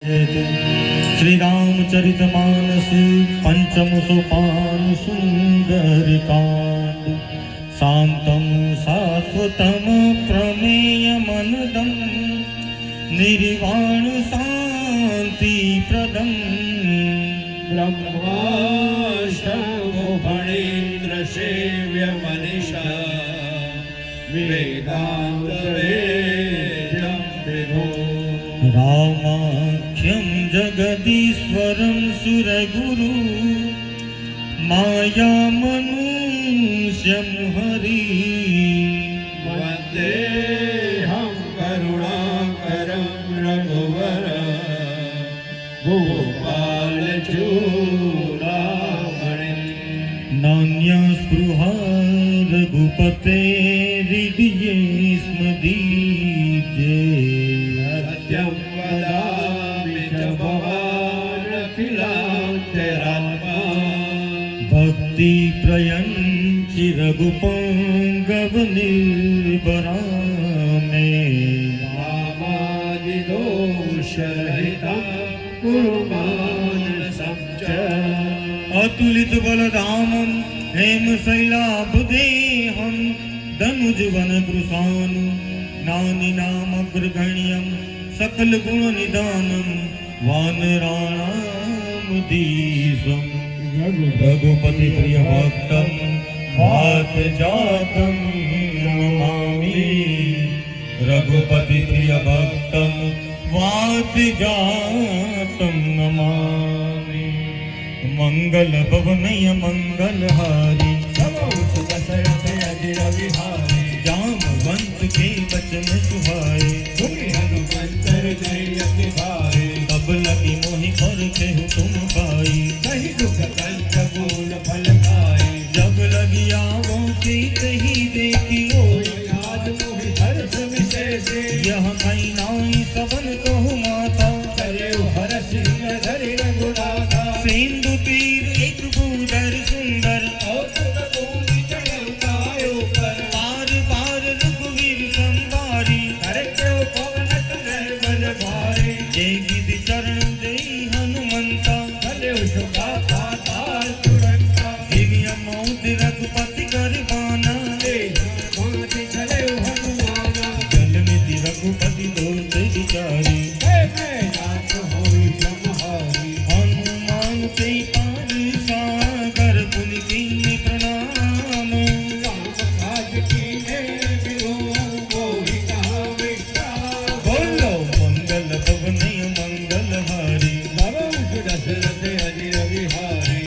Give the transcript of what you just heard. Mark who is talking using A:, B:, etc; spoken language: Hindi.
A: श्री रामचरितमानस पंचम सोपान सुंदर कांड शांतम शाश्वतम प्रमेय मनदम निर्वाण शांति प्रदम
B: ब्रह्माष्टमोपणीन्द्र सेव्य मनीषा वेदांत वेद्यं विभो
A: रामाख्यं जगदीश्वरं सुरगुरु माया मनुष्यं हरि
B: वन्देऽहं करुणाकरं रघुवर गोपालचूडामणि
A: नान्यस्पृहा रघुपते हृदये स्मदीये
B: सत्यं वदामि च भवानखिलान्तरात्मा
A: भक्ति प्रयन्ति रघुपङ्गव निर्भरामे
B: मामादिदोषरहितं कुरु मानसं च
A: अतुलित बलधामं हेमशैलाभदेहं धनुजवन कृशानु नानिनामग्रगण्यं सकल गुण निदानं वानराणामुदीशं रघुपति प्रिय भक्तं वात जातं नमामि रघुपति प्रिय भक्तं वात जातं नमामि मंगल भवनय मंगलहारी
B: दशरथ अजिर विहारी
A: जामवंत के बचन सुहाए
B: हनुमंतर जय भाई